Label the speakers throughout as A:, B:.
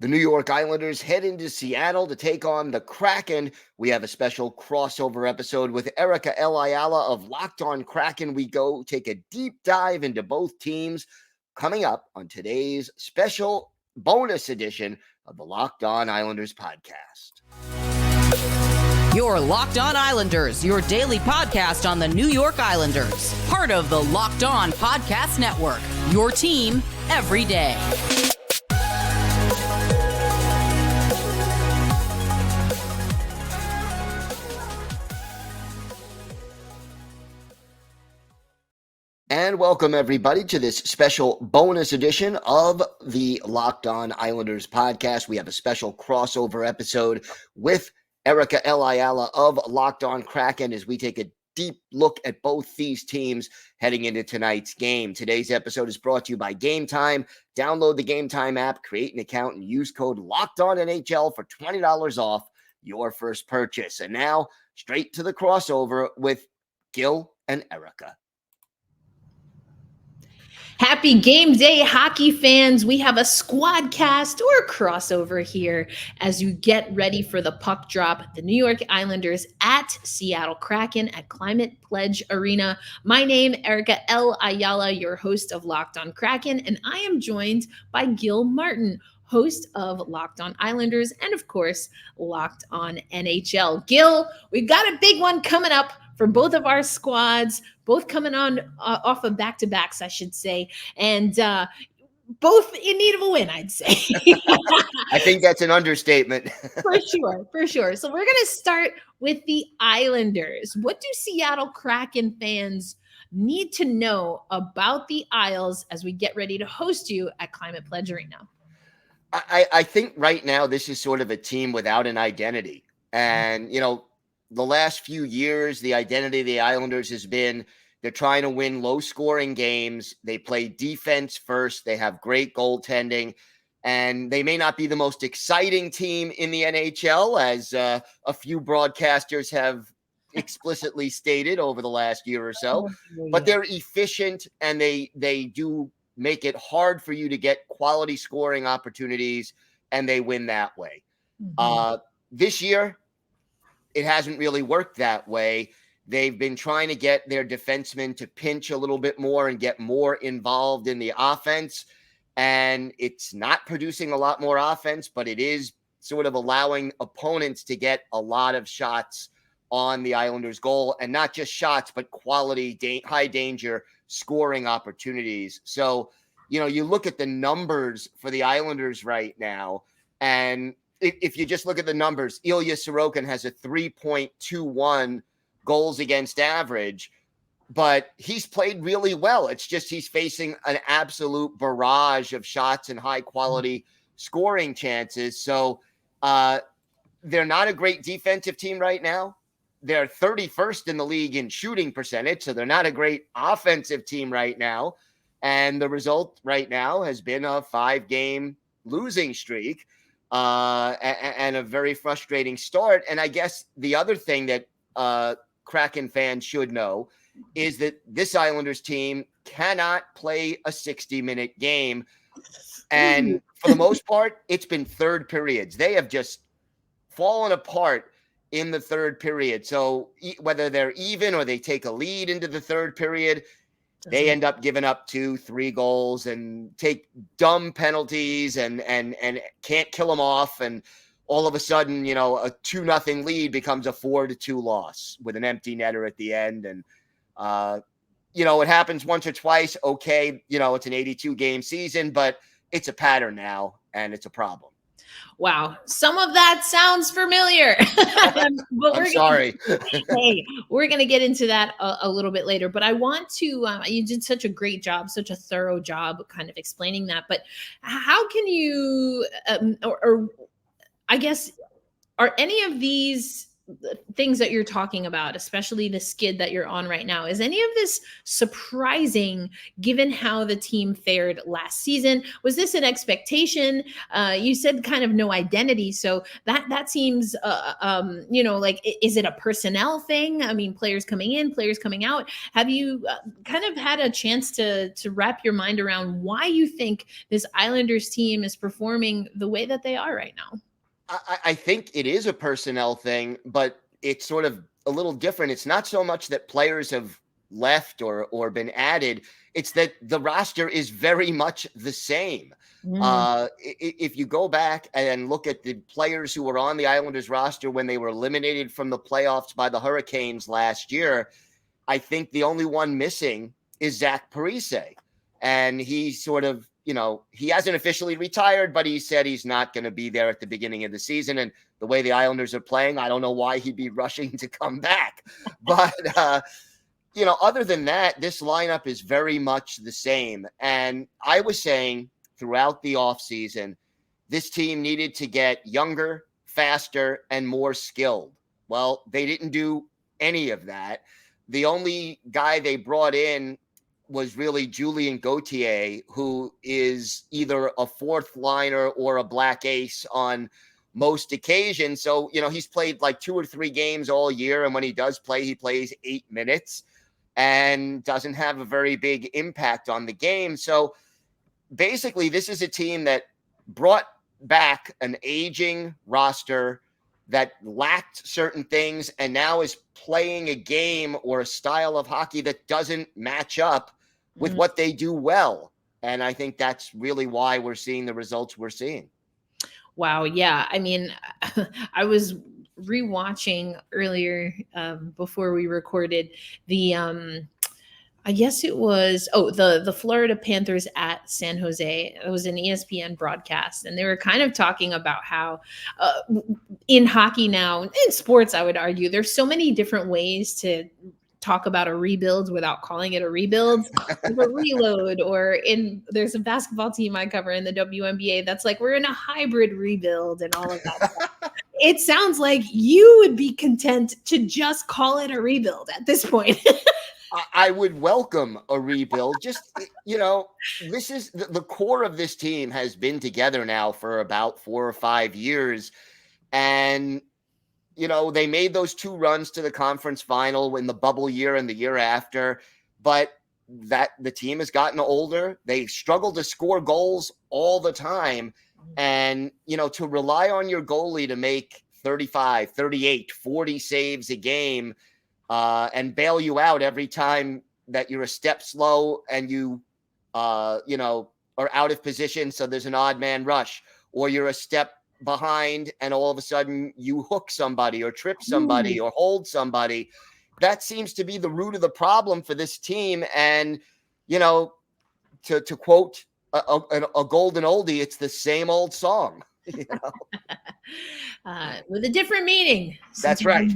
A: The New York Islanders head into Seattle to take on the Kraken. We have a special crossover episode with Erica Ayala of Locked On Kraken. We go take a deep dive into both teams coming up on today's special bonus edition of the Locked On Islanders podcast.
B: Your Locked On Islanders, your daily podcast on the New York Islanders. Part of the Locked On Podcast Network, your team every day.
A: And welcome, everybody, to this special bonus edition of the Locked On Islanders podcast. We have a special crossover episode with Erica Ayala of Locked On Kraken as we take a deep look at both these teams heading into tonight's game. Today's episode is brought to you by Game Time. Download the Game Time app, create an account, and use code LOCKEDONNHL for $20 off your first purchase. And now, straight to the crossover with Gil and Erica.
C: Happy game day, hockey fans. We have a squad cast or crossover here as you get ready for the puck drop. The New York Islanders at Seattle Kraken at Climate Pledge Arena. My name, Erica L. Ayala, your host of Locked On Kraken, and I am joined by Gil Martin, host of Locked On Islanders and, of course, Locked On NHL. Gil, we've got a big one coming up for both of our squads, both coming on off of back-to-backs, I should say, and both in need of a win, I'd say.
A: I think that's an understatement.
C: For sure. So we're going to start with the Islanders. What do Seattle Kraken fans need to know about the Isles as we get ready to host you at Climate Pledge Arena?
A: I think right now this is sort of a team without an identity. And, the last few years, the identity of the Islanders has been they're trying to win low-scoring games. They play defense first. They have great goaltending. And they may not be the most exciting team in the NHL, as a few broadcasters have explicitly stated over the last year or so. But they're efficient, and they do make it hard for you to get quality scoring opportunities, and they win that way. Mm-hmm. This year, it hasn't really worked that way. They've been trying to get their defensemen to pinch a little bit more and get more involved in the offense. And it's not producing a lot more offense, but it is sort of allowing opponents to get a lot of shots on the Islanders' goal, and not just shots, but quality, high danger scoring opportunities. So, you look at the numbers for the Islanders right now, and if you just look at the numbers, Ilya Sorokin has a 3.21 goals against average, but he's played really well. It's just he's facing an absolute barrage of shots and high quality scoring chances. So they're not a great defensive team right now. They're 31st in the league in shooting percentage, so they're not a great offensive team right now. And the result right now has been a 5-game losing streak. And a very frustrating start. And I guess the other thing that Kraken fans should know is that this Islanders team cannot play a 60-minute game. And for the most part, it's been third periods. They have just fallen apart in the third period. So whether they're even or they take a lead into the third period, they end up giving up 2-3 goals and take dumb penalties and can't kill them off. And all of a sudden, a 2-0 lead becomes a 4-2 loss with an empty netter at the end. And, it happens once or twice. Okay. It's an 82-game season, but it's a pattern now, and it's a problem.
C: Wow. Some of that sounds familiar. But
A: I'm sorry.
C: We're going to get into that a little bit later. But I want to, you did such a great job, such a thorough job kind of explaining that. But how can you, or I guess, are any of these things that you're talking about, especially the skid that you're on right now, is any of this surprising given how the team fared last season? Was this an expectation? You said kind of no identity, so that seems is it a personnel thing? I mean, players coming in, players coming out. Have you kind of had a chance to wrap your mind around why you think this Islanders team is performing the way that they are right now?
A: I think it is a personnel thing, but it's sort of a little different. It's not so much that players have left or been added. It's that the roster is very much the same. If you go back and look at the players who were on the Islanders roster when they were eliminated from the playoffs by the Hurricanes last year, I think the only one missing is Zach Parise. And he sort of, he hasn't officially retired, but he said he's not going to be there at the beginning of the season. And the way the Islanders are playing, I don't know why he'd be rushing to come back. But, other than that, this lineup is very much the same. And I was saying throughout the offseason, this team needed to get younger, faster, and more skilled. Well, they didn't do any of that. The only guy they brought in was really Julien Gauthier, who is either a fourth liner or a black ace on most occasions. So, he's played like 2 or 3 games all year. And when he does play, he plays 8 minutes and doesn't have a very big impact on the game. So basically, this is a team that brought back an aging roster that lacked certain things and now is playing a game or a style of hockey that doesn't match up with what they do well. And I think that's really why we're seeing the results we're seeing.
C: Wow. Yeah. I mean, I was rewatching earlier before we recorded the I guess it was the Florida Panthers at San Jose. It was an ESPN broadcast, and they were kind of talking about how in hockey now, in sports, I would argue, there's so many different ways to talk about a rebuild without calling it a rebuild, like a reload, or there's a basketball team I cover in the WNBA that's like, we're in a hybrid rebuild and all of that stuff. It sounds like you would be content to just call it a rebuild at this point.
A: I would welcome a rebuild. Just, this is the core of this team has been together now for about 4 or 5 years. And, they made those 2 runs to the conference final in the bubble year and the year after, but that the team has gotten older. They struggle to score goals all the time. And, to rely on your goalie to make 35, 38, 40 saves a game, and bail you out every time that you're a step slow and you, are out of position. So there's an odd man rush, or you're a step behind and all of a sudden you hook somebody or trip somebody or hold somebody. That seems to be the root of the problem for this team. And, to quote a golden oldie, it's the same old song.
C: With a different meaning.
A: That's right.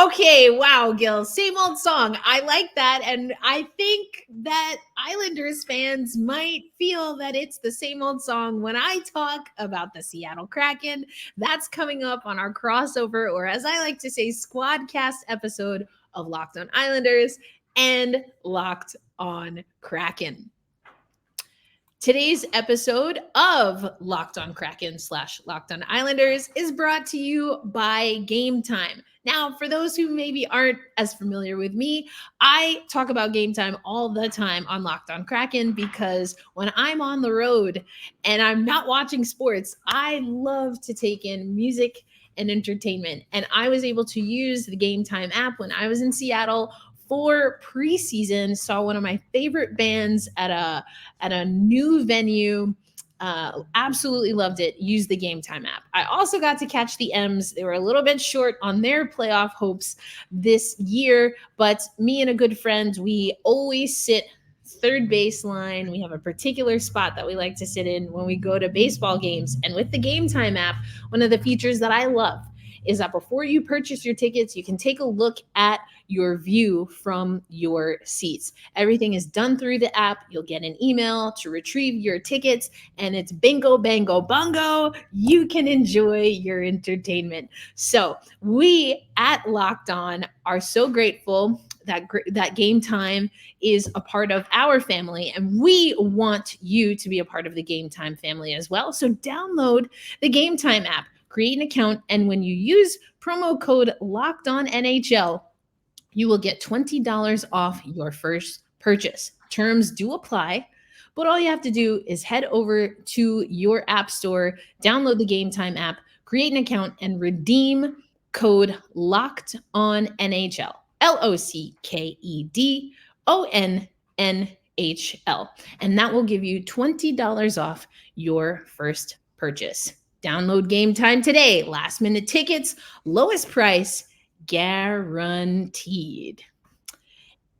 C: Okay. Wow, Gil. Same old song. I like that. And I think that Islanders fans might feel that it's the same old song when I talk about the Seattle Kraken. That's coming up on our crossover, or as I like to say, Squadcast episode of Locked On Islanders and Locked On Kraken. Today's episode of Locked On Kraken / Locked On Islanders is brought to you by Game Time. Now, for those who maybe aren't as familiar with me, I talk about Game Time all the time on Locked On Kraken because when I'm on the road and I'm not watching sports, I love to take in music and entertainment. And I was able to use the Game Time app when I was in Seattle for preseason, saw one of my favorite bands at a new venue. Absolutely loved it. Used the Game Time app. I also got to catch the M's. They were a little bit short on their playoff hopes this year, but me and a good friend, we always sit third baseline. We have a particular spot that we like to sit in when we go to baseball games. And with the Game Time app, one of the features that I love is that before you purchase your tickets, you can take a look at your view from your seats. Everything is done through the app. You'll get an email to retrieve your tickets, and it's bingo, bango, bungo. You can enjoy your entertainment. So we at Locked On are so grateful that Game Time is a part of our family, and we want you to be a part of the Game Time family as well. So download the Game Time app, create an account, and when you use promo code Locked On NHL, you will get $20 off your first purchase. Terms do apply, but all you have to do is head over to your app store, download the Game Time app, create an account, and redeem code Locked On NHL. LOCKEDONNHL. And that will give you $20 off your first purchase. Download Game Time today. Last minute tickets, lowest price, guaranteed.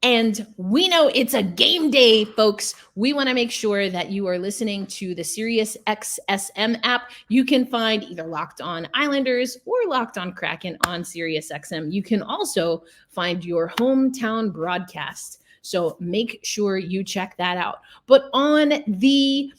C: And we know it's a game day, folks. We want to make sure that you are listening to the SiriusXM app. You can find either Locked On Islanders or Locked On Kraken on SiriusXM. You can also find your hometown broadcast. So make sure you check that out. But on the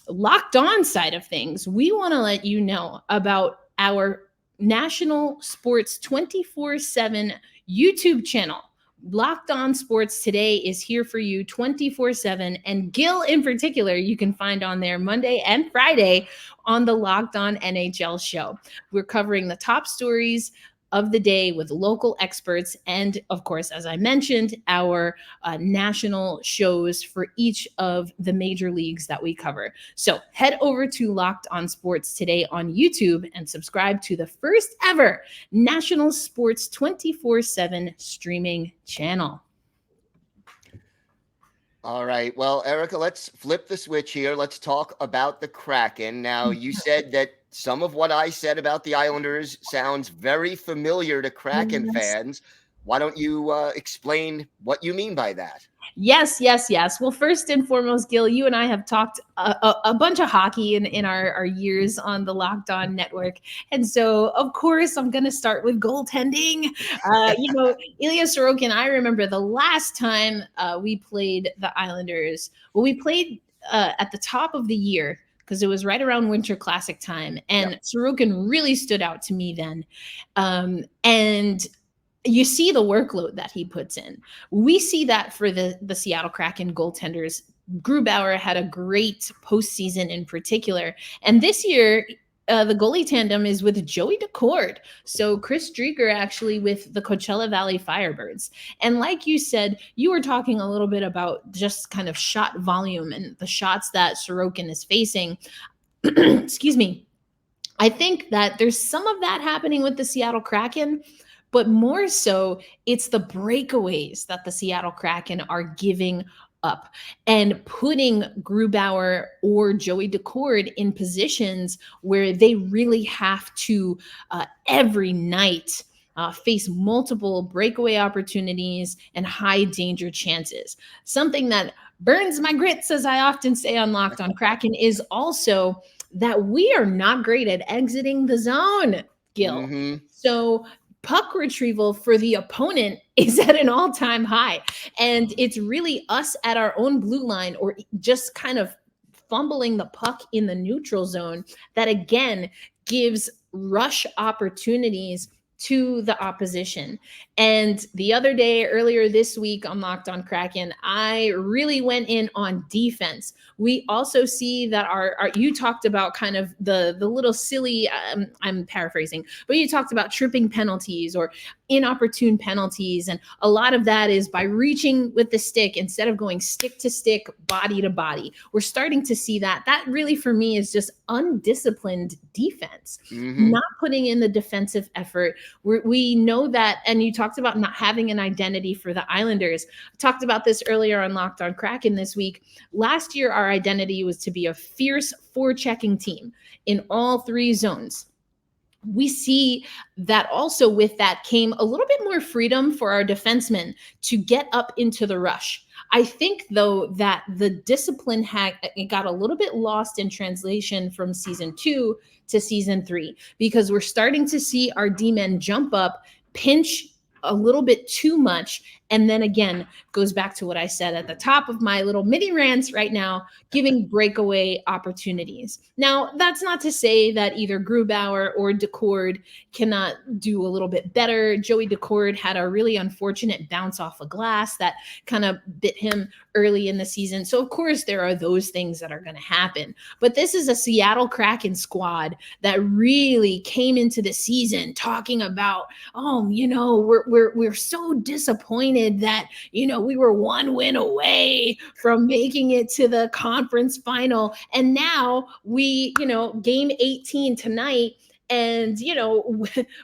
C: Locked On side of things, we want to let you know about our National Sports 24/7 YouTube channel. Locked On Sports Today is here for you 24/7. And Gil in particular, you can find on there Monday and Friday on the Locked On NHL show. We're covering the top stories of the day with local experts. And of course, as I mentioned, our national shows for each of the major leagues that we cover. So head over to Locked On Sports Today on YouTube and subscribe to the first ever National Sports 24/7 streaming channel.
A: All right. Well, Erica, let's flip the switch here. Let's talk about the Kraken. Now, you said that some of what I said about the Islanders sounds very familiar to Kraken fans. Why don't you explain what you mean by that?
C: Yes. Well, first and foremost, Gil, you and I have talked a bunch of hockey in our years on the Locked On Network. And so, of course, I'm going to start with goaltending. Ilya Sorokin, I remember the last time we played the Islanders. Well, we played at the top of the year because it was right around Winter Classic time. And Sorokin really stood out to me then. And you see the workload that he puts in. We see that for the Seattle Kraken goaltenders. Grubauer had a great postseason in particular. And this year, the goalie tandem is with Joey Daccord. So Chris Drieger actually with the Coachella Valley Firebirds. And like you said, you were talking a little bit about just kind of shot volume and the shots that Sorokin is facing. Excuse me. I think that there's some of that happening with the Seattle Kraken, but more so it's the breakaways that the Seattle Kraken are giving up and putting Grubauer or Joey Daccord in positions where they really have to every night face multiple breakaway opportunities and high danger chances. Something that burns my grits, as I often say on Locked On Kraken, is also that we are not great at exiting the zone, Gil. So puck retrieval for the opponent is at an all-time high. And it's really us at our own blue line or just kind of fumbling the puck in the neutral zone that, again, gives rush opportunities to the opposition. And the other day, earlier this week on Locked On Kraken, I really went in on defense. We also see that our you talked about kind of the little silly, I'm paraphrasing, but you talked about tripping penalties or inopportune penalties. And a lot of that is by reaching with the stick instead of going stick to stick, body to body. We're starting to see that. That really, for me, is just undisciplined defense, not putting in the defensive effort. We know that, and you talked about not having an identity for the Islanders. I talked about this earlier on Locked On Kraken this week. Last year, our identity was to be a fierce forechecking team in all three zones. We see that also with that came a little bit more freedom for our defensemen to get up into the rush. I think, though, that the discipline it got a little bit lost in translation from season 2 to season 3, because we're starting to see our D-men jump up, pinch a little bit too much, and then again goes back to what I said at the top of my little mini rants right now, giving breakaway opportunities. Now, that's not to say that either Grubauer or Decord cannot do a little bit better. Joey Decord had a really unfortunate bounce off a glass that kind of bit him early in the season. So, of course, there are those things that are going to happen. But this is a Seattle Kraken squad that really came into the season talking about, we're so disappointed that, we were one win away from making it to the conference final. And now game 18 tonight, and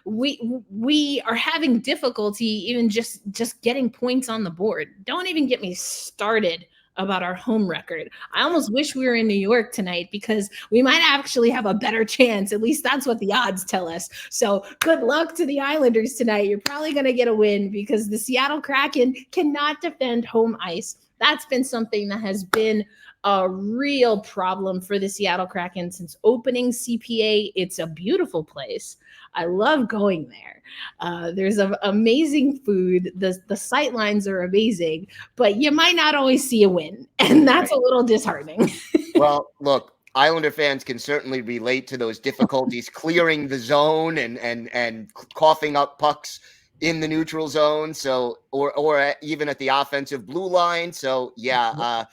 C: we are having difficulty even just getting points on the board. Don't even get me started about our home record. I almost wish we were in New York tonight, because we might actually have a better chance. At least that's what the odds tell us. So good luck to the Islanders tonight. You're probably going to get a win, because the Seattle Kraken cannot defend home ice. That's been something that has been a real problem for the Seattle Kraken since opening CPA. It's a beautiful place. I love going there. There's amazing food. The sight lines are amazing, but you might not always see a win, and that's a little disheartening.
A: Well, look, Islander fans can certainly relate to those difficulties clearing the zone and coughing up pucks in the neutral zone. So, or even at the offensive blue line. So, yeah,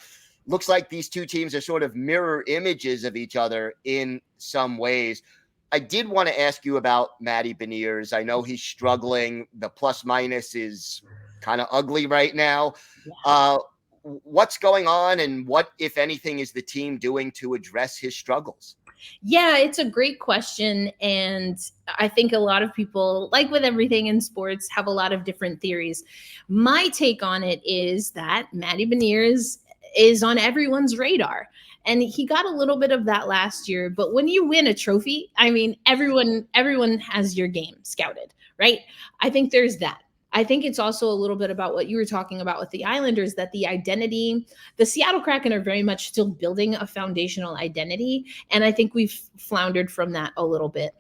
A: looks like these two teams are sort of mirror images of each other in some ways. I did want to ask you about Matty Beniers. I know he's struggling. The plus minus is kind of ugly right now. Yeah. What's going on, and what, if anything, is the team doing to address his struggles?
C: Yeah, it's a great question. And I think a lot of people, like with everything in sports, have a lot of different theories. My take on it is that Matty Beniers is on everyone's radar. And he got a little bit of that last year. But when you win a trophy, I mean, everyone has your game scouted, right? I think there's that. I think it's also a little bit about what you were talking about with the Islanders, that the identity, the Seattle Kraken are very much still building a foundational identity. And I think we've floundered from that a little bit.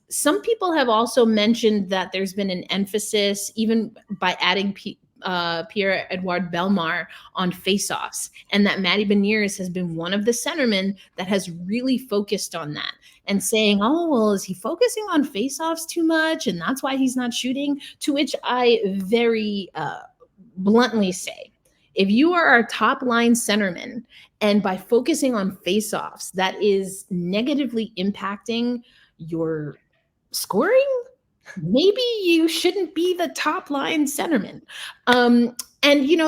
C: Some people have also mentioned that there's been an emphasis, even by adding Pierre-Edouard Bellemare on faceoffs, and that Matty Beniers has been one of the centermen that has really focused on that, and saying, oh, well, is he focusing on faceoffs too much, and that's why he's not shooting? To which I very bluntly say, if you are our top line centerman, and by focusing on faceoffs, that is negatively impacting your scoring, maybe you shouldn't be the top line centerman. And,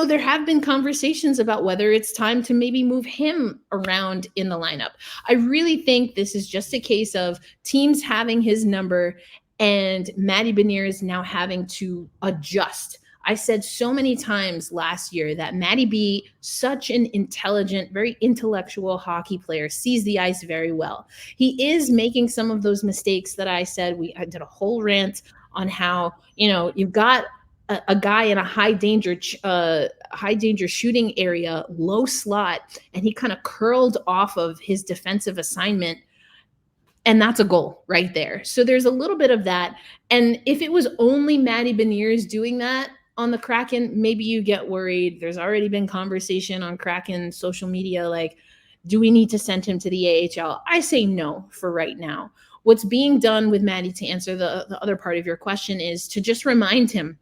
C: there have been conversations about whether it's time to maybe move him around in the lineup. I really think this is just a case of teams having his number and Matty Beniers now having to adjust. I said so many times last year that Matty B, such an intelligent, very intellectual hockey player, sees the ice very well. He is making some of those mistakes that I said. I did a whole rant on how, you've got a guy in a high danger shooting area, low slot, and he kind of curled off of his defensive assignment. And that's a goal right there. So there's a little bit of that. And if it was only Matty Beniers doing that on the Kraken, maybe you get worried. There's already been conversation on Kraken social media, like, do we need to send him to the AHL? I say no for right now. What's being done with Matty, to answer the other part of your question, is to just remind him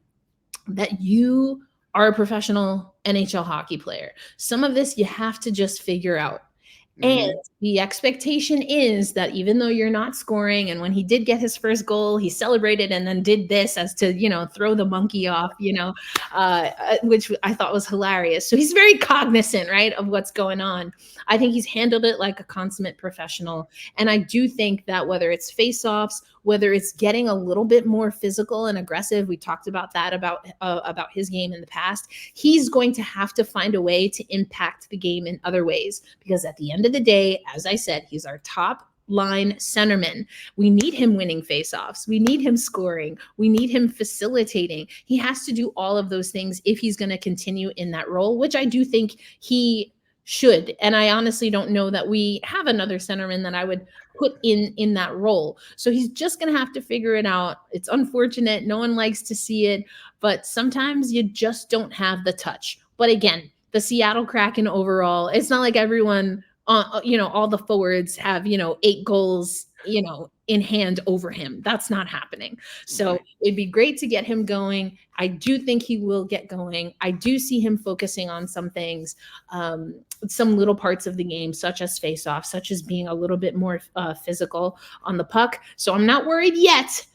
C: that you are a professional NHL hockey player. Some of this you have to just figure out. And the expectation is that even though you're not scoring, and when he did get his first goal, he celebrated and then did this as to, throw the monkey off, which I thought was hilarious. So he's very cognizant, right, of what's going on. I think he's handled it like a consummate professional. And I do think that whether it's faceoffs, whether it's getting a little bit more physical and aggressive, we talked about that, about his game in the past, he's going to have to find a way to impact the game in other ways. Because at the end of the day, as I said, he's our top line centerman. We need him winning faceoffs. We need him scoring. We need him facilitating. He has to do all of those things if he's going to continue in that role, which I do think he should. And I honestly don't know that we have another centerman that I would put in that role. So he's just going to have to figure it out. It's unfortunate. No one likes to see it, but sometimes you just don't have the touch. But again, the Seattle Kraken overall, it's not like everyone, all the forwards have, 8 goals, in hand over him. That's not happening. So it'd be great to get him going. I do think he will get going. I do see him focusing on some things, some little parts of the game, such as face-off, such as being a little bit more physical on the puck. So I'm not worried yet.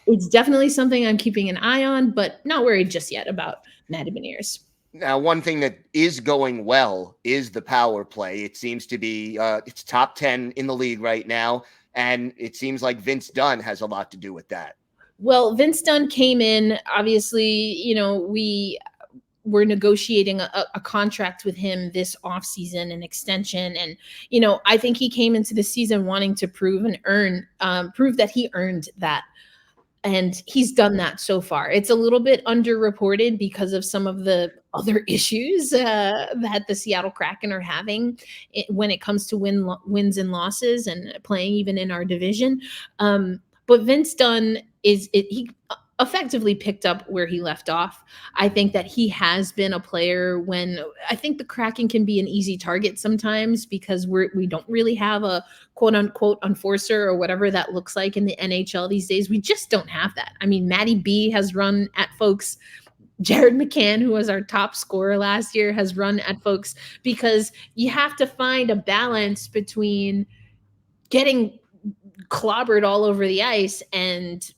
C: It's definitely something I'm keeping an eye on, but not worried just yet about Matty Beniers.
A: Now, one thing that is going well is the power play. It seems to be it's top 10 in the league right now, and it seems like Vince Dunn has a lot to do with that. Well,
C: Vince Dunn came in, obviously, we were negotiating a contract with him this offseason, an extension. And, I think he came into the season wanting to prove that he earned that. And he's done that so far. It's a little bit underreported because of some of the other issues that the Seattle Kraken are having when it comes to wins and losses and playing even in our division. But Vince Dunn he effectively picked up where he left off. I think that he has been a player when I think the Kraken can be an easy target sometimes because we don't really have a quote unquote enforcer or whatever that looks like in the NHL these days. We just don't have that. I mean, Matty B has run at folks. Jared McCann, who was our top scorer last year, has run at folks because you have to find a balance between getting clobbered all over the ice and,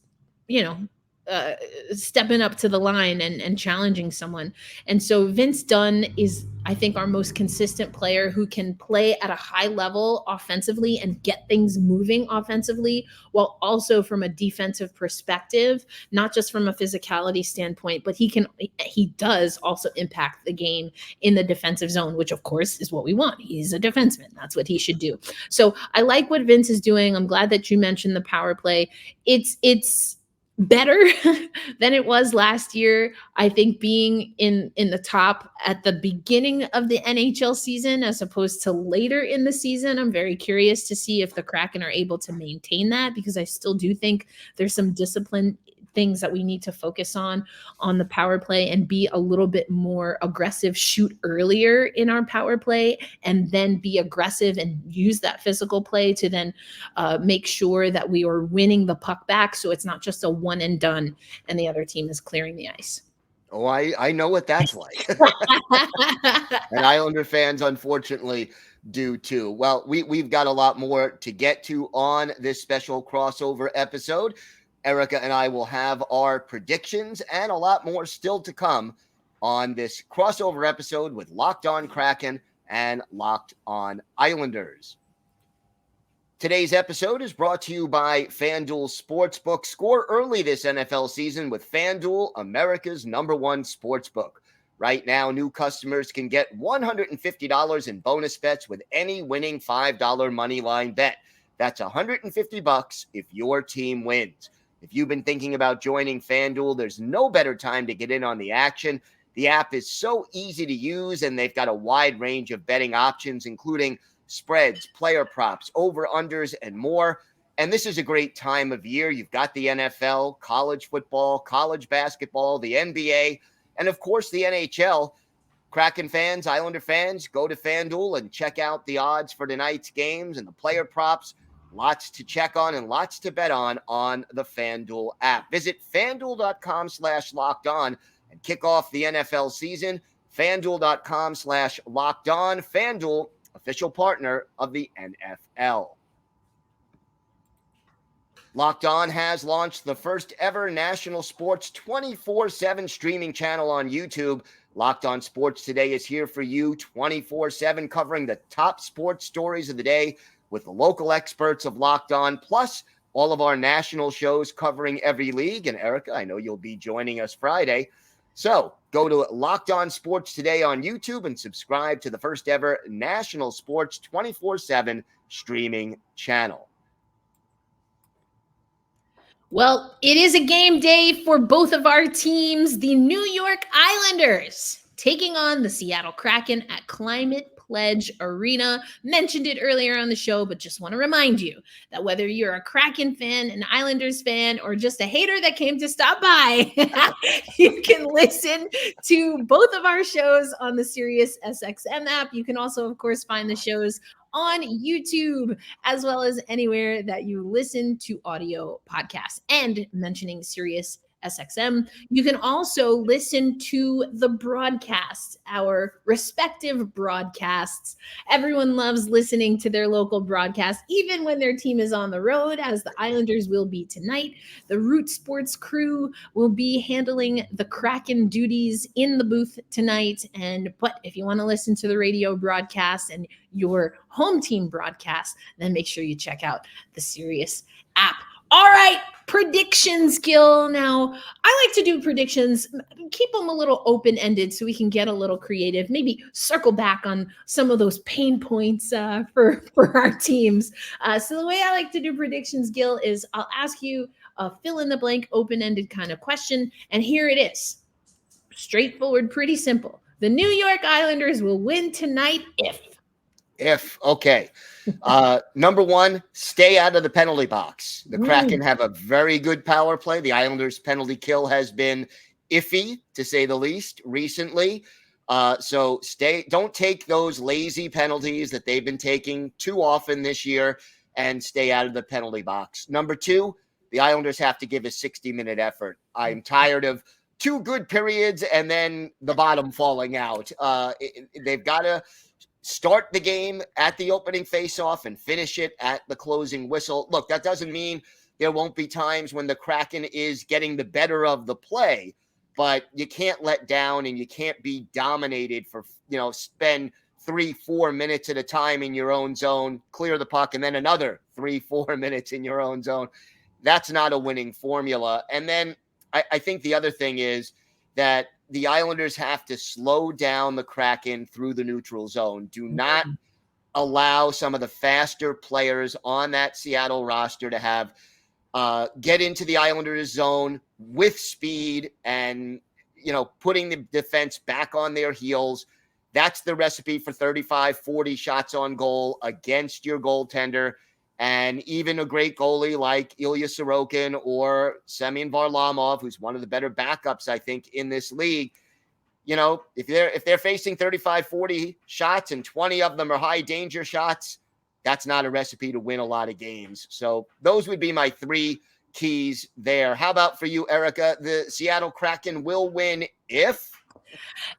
C: stepping up to the line and challenging someone. And so Vince Dunn is, I think, our most consistent player who can play at a high level offensively and get things moving offensively, while also from a defensive perspective, not just from a physicality standpoint, but he does also impact the game in the defensive zone, which of course is what we want. He's a defenseman. That's what he should do. So I like what Vince is doing. I'm glad that you mentioned the power play. It's better than it was last year. I think being in the top at the beginning of the NHL season as opposed to later in the season, I'm very curious to see if the Kraken are able to maintain that, because I still do think there's some discipline things that we need to focus on the power play and be a little bit more aggressive, shoot earlier in our power play, and then be aggressive and use that physical play to then make sure that we are winning the puck back. So it's not just a one and done and the other team is clearing the ice.
A: Oh, I know what that's like. And Islander fans, unfortunately, do too. Well, we've got a lot more to get to on this special crossover episode. Erica and I will have our predictions and a lot more still to come on this crossover episode with Locked On Kraken and Locked On Islanders. Today's episode is brought to you by FanDuel Sportsbook. Score early this NFL season with FanDuel, America's #1 sportsbook. Right now, new customers can get $150 in bonus bets with any winning $5 money line bet. That's $150 if your team wins. If you've been thinking about joining FanDuel, there's no better time to get in on the action. The app is so easy to use, and they've got a wide range of betting options, including spreads, player props, over-unders, and more. And this is a great time of year. You've got the NFL, college football, college basketball, the NBA, and of course the NHL. Kraken fans, Islander fans, go to FanDuel and check out the odds for tonight's games and the player props. Lots to check on and lots to bet on the FanDuel app. Visit FanDuel.com/lockedon and kick off the NFL season. FanDuel.com/lockedon. FanDuel, official partner of the NFL. Locked On has launched the first ever national sports 24/7 streaming channel on YouTube. Locked On Sports Today is here for you 24/7, covering the top sports stories of the day with the local experts of Locked On, plus all of our national shows covering every league. And Erica, I know you'll be joining us Friday. So go to Locked On Sports Today on YouTube and subscribe to the first ever national sports 24/7 streaming channel.
C: Well, it is a game day for both of our teams. The New York Islanders taking on the Seattle Kraken at Climate Pledge Arena. Mentioned it earlier on the show, but just want to remind you that whether you're a Kraken fan, an Islanders fan, or just a hater that came to stop by, you can listen to both of our shows on the Sirius SXM app. You can also, of course, find the shows on YouTube, as well as anywhere that you listen to audio podcasts. And mentioning Sirius SXM, you can also listen to the broadcasts, our respective broadcasts. Everyone loves listening to their local broadcast, even when their team is on the road, as the Islanders will be tonight. The Root Sports crew will be handling the Kraken duties in the booth tonight. But if you want to listen to the radio broadcast and your home team broadcast, then make sure you check out the Sirius app. All right, predictions, Gil. Now, I like to do predictions, keep them a little open-ended so we can get a little creative, maybe circle back on some of those pain points for our teams. So the way I like to do predictions, Gil, is I'll ask you a fill-in-the-blank, open-ended kind of question, and here it is. Straightforward, pretty simple. The New York Islanders will win tonight if.
A: Okay. Number one, stay out of the penalty box. The Kraken have a very good power play. The Islanders' penalty kill has been iffy, to say the least, recently. So don't take those lazy penalties that they've been taking too often this year, and stay out of the penalty box. Number two, the Islanders have to give a 60-minute effort. I'm tired of 2 good periods and then the bottom falling out. They've got to start the game at the opening faceoff and finish it at the closing whistle. Look, that doesn't mean there won't be times when the Kraken is getting the better of the play, but you can't let down and you can't be dominated for, spend 3-4 minutes at a time in your own zone, clear the puck, and then another 3-4 minutes in your own zone. That's not a winning formula. And then I think the other thing is that the Islanders have to slow down the Kraken through the neutral zone. Do not allow some of the faster players on that Seattle roster to have get into the Islanders zone with speed and, putting the defense back on their heels. That's the recipe for 35, 40 shots on goal against your goaltender. And even a great goalie like Ilya Sorokin or Semyon Varlamov, who's one of the better backups, I think, in this league, if they're facing 35, 40 shots and 20 of them are high danger shots, that's not a recipe to win a lot of games. So those would be my 3 keys there. How about for you, Erica? The Seattle Kraken will win if?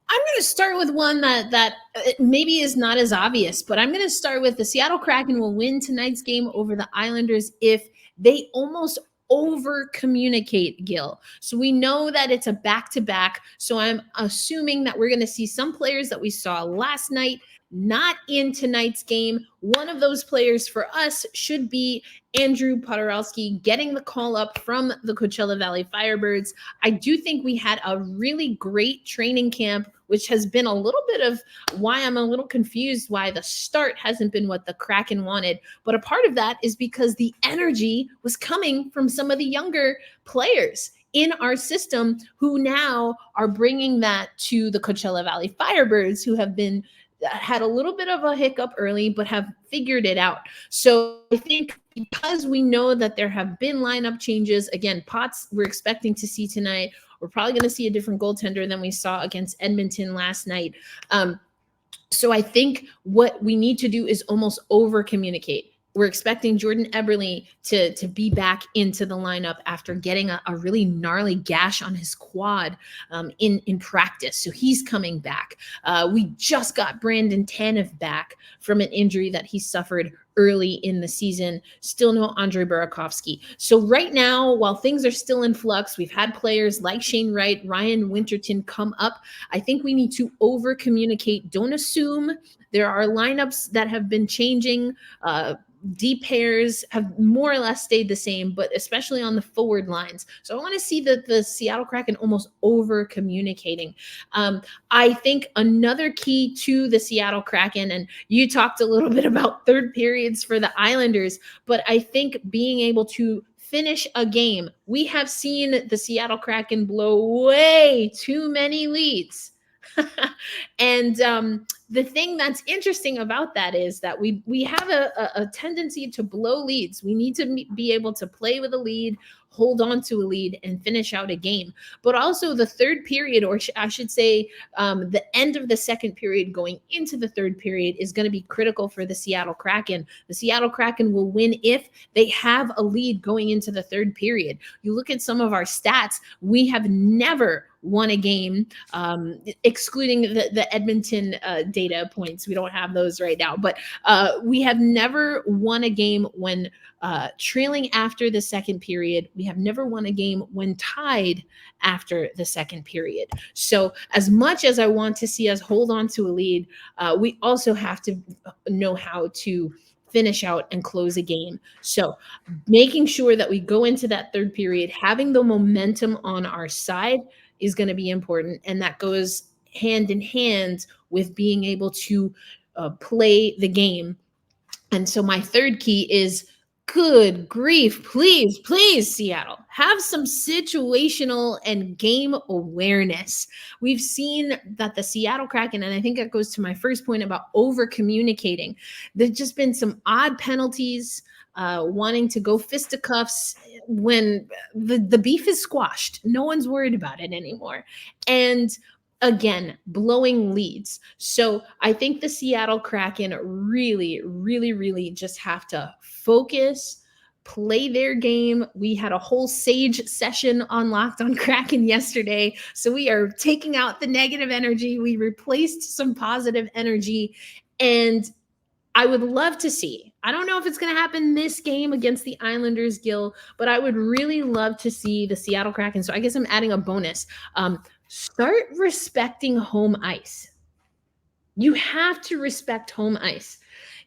C: I'm going to start with one that maybe is not as obvious, but I'm going to start with the Seattle Kraken will win tonight's game over the Islanders if they almost over communicate, Gil. So we know that it's a back-to-back. So I'm assuming that we're going to see some players that we saw last night not in tonight's game. One of those players for us should be Andrew Podorowski getting the call up from the Coachella Valley Firebirds. I do think we had a really great training camp, which has been a little bit of why I'm a little confused why the start hasn't been what the Kraken wanted. But a part of that is because the energy was coming from some of the younger players in our system who now are bringing that to the Coachella Valley Firebirds, who have had a little bit of a hiccup early, but have figured it out. So I think because we know that there have been lineup changes, again, Potts we're expecting to see tonight. We're probably going to see a different goaltender than we saw against Edmonton last night. So I think what we need to do is almost over communicate. We're expecting Jordan Eberle to be back into the lineup after getting a really gnarly gash on his quad in practice. So he's coming back. We just got Brandon Tanev back from an injury that he suffered early in the season. Still no Andrei Burakovsky. So right now, while things are still in flux, we've had players like Shane Wright, Ryan Winterton come up. I think we need to over communicate. Don't assume. There are lineups that have been changing. D pairs have more or less stayed the same, but especially on the forward lines. So I want to see the Seattle Kraken almost over communicating. I think another key to the Seattle Kraken, and you talked a little bit about third periods for the Islanders, but I think being able to finish a game. We have seen the Seattle Kraken blow way too many leads. And the thing that's interesting about that is that we have a tendency to blow leads. We need to be able to play with a lead, hold on to a lead, and finish out a game. But also the third period, or I should say the end of the second period going into the third period, is going to be critical for the Seattle Kraken. The Seattle Kraken will win if they have a lead going into the third period. You look at some of our stats, we have never won a game, excluding the Edmonton data points. We don't have those right now, but we have never won a game when trailing after the second period. We have never won a game when tied after the second period. So as much as I want to see us hold on to a lead, we also have to know how to finish out and close a game. So making sure that we go into that third period, having the momentum on our side is going to be important. And that goes hand in hand with being able to play the game. And so my third key is, good grief, please, Seattle, have some situational and game awareness. We've seen that the Seattle Kraken, and I think that goes to my first point about over communicating. There's just been some odd penalties, wanting to go fisticuffs when the beef is squashed. No one's worried about it anymore. And again, blowing leads. So I think the Seattle Kraken really just have to focus, play their game. We had a whole sage session on Locked On Kraken yesterday. So we are taking out the negative energy. We replaced some positive energy. And I would love to see, I don't know if it's going to happen this game against the Islanders, Gil, but I would really love to see the Seattle Kraken. So I guess I'm adding a bonus. Start respecting home ice. You have to respect home ice.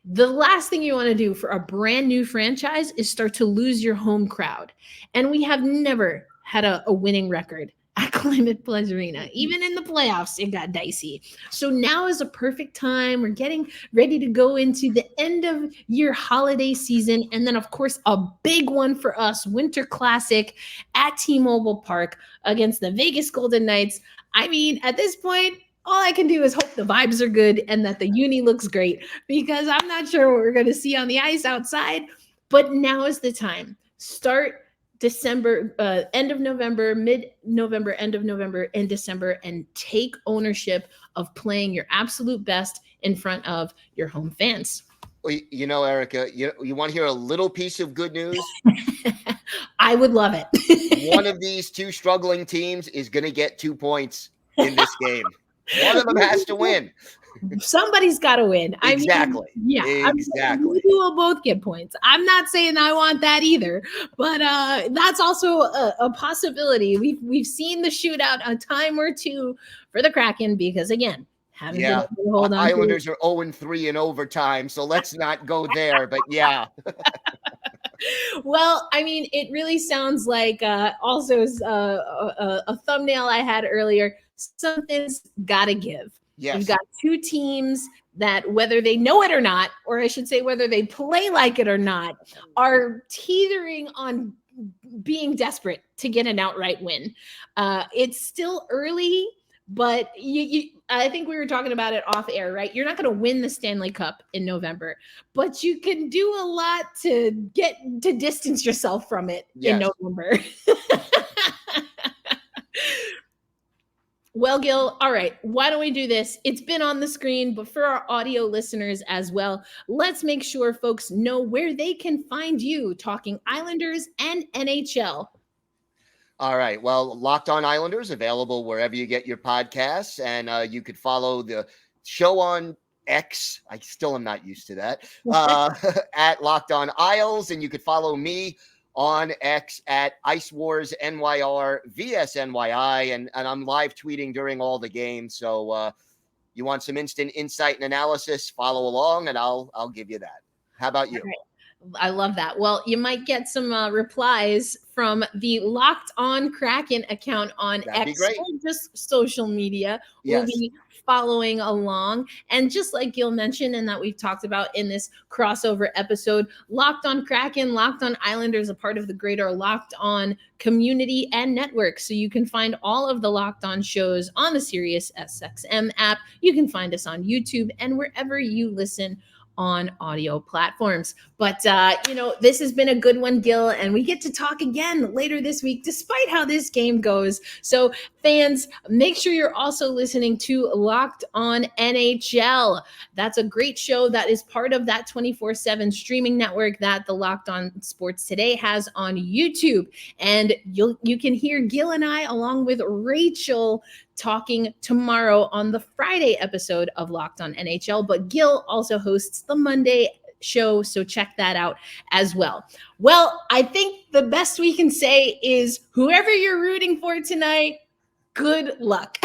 C: The last thing you want to do for a brand new franchise is start to lose your home crowd. And we have never had a winning record at Climate Pledge Arena. Even in the playoffs, it got dicey. So now is a perfect time. We're getting ready to go into the end of year holiday season. And then, of course, a big one for us, Winter Classic at T-Mobile Park against the Vegas Golden Knights. I mean, at this point, all I can do is hope the vibes are good and that the uni looks great, because I'm not sure what we're going to see on the ice outside. But now is the time. Start December, end of November, mid-November, end of November, and December, and take ownership of playing your absolute best in front of your home fans.
A: Well, you know, Erica, you want to hear a little piece of good news?
C: I would love it.
A: One of these two struggling teams is going to get 2 points in this game. One of them has to win.
C: Somebody's got to win.
A: Exactly.
C: I mean, yeah,
A: exactly.
C: We will both get points. I'm not saying I want that either, but that's also a possibility. We've seen the shootout a time or two for the Kraken because, again, haven't been able to hold on.
A: Islanders are 0-3 in overtime, so let's not go there. But yeah.
C: Well, I mean, it really sounds like also a thumbnail I had earlier. Something's got to give.
A: Yes.
C: You've got two teams that, whether they know it or not, or I should say whether they play like it or not, are teetering on being desperate to get an outright win. It's still early, but I think we were talking about it off air, right? You're not going to win the Stanley Cup in November, but you can do a lot to get to distance yourself from it in November. Well, Gil, all right, why don't we do this? It's been on the screen, but for our audio listeners as well, let's make sure folks know where they can find you talking Islanders and NHL.
A: All right. Well, Locked On Islanders available wherever you get your podcasts, and you could follow the show on X. I still am not used to that. At Locked On Isles, and you could follow me on X at Ice Wars NYR VSNYI, and I'm live tweeting during all the games. So you want some instant insight and analysis? Follow along, and I'll give you that. How about you?
C: I love that. Well, you might get some replies from the Locked On Kraken account on X, or just social media.
A: Yes.
C: We'll be following along. And just like Gil mentioned, and that we've talked about in this crossover episode, Locked On Kraken, Locked On Islanders, a part of the greater Locked On community and network. So you can find all of the Locked On shows on the Sirius SXM app. You can find us on YouTube and wherever you listen on audio platforms. But, this has been a good one, Gil, and we get to talk again later this week, despite how this game goes. So fans, make sure you're also listening to Locked On NHL. That's a great show that is part of that 24/7 streaming network that the Locked On Sports Today has on YouTube. And you can hear Gil and I, along with Rachel, talking tomorrow on the Friday episode of Locked On NHL. But Gil also hosts the Monday show, so check that out as well. Well, I think the best we can say is whoever you're rooting for tonight, good luck.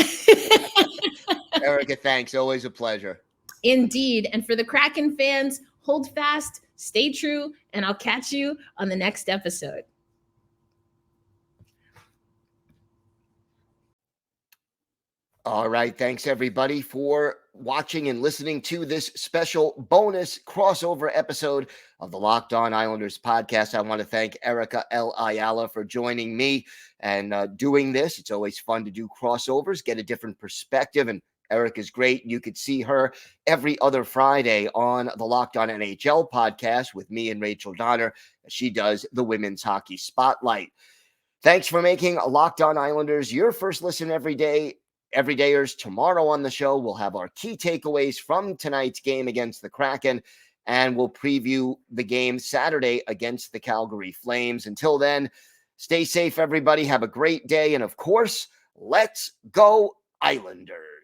A: Erica, thanks. Always a pleasure.
C: Indeed. And for the Kraken fans, hold fast, stay true, and I'll catch you on the next episode.
A: All right. Thanks, everybody, for watching and listening to this special bonus crossover episode of the Locked On Islanders podcast. I want to thank Erica L. Ayala for joining me and doing this. It's always fun to do crossovers, get a different perspective. And Erica's great. You could see her every other Friday on the Locked On NHL podcast with me and Rachel Donner. She does the Women's Hockey Spotlight. Thanks for making Locked On Islanders your first listen every day. Everydayers. Tomorrow on the show, we'll have our key takeaways from tonight's game against the Kraken, and we'll preview the game Saturday against the Calgary Flames. Until then, stay safe, everybody. Have a great day. And of course, let's go Islanders.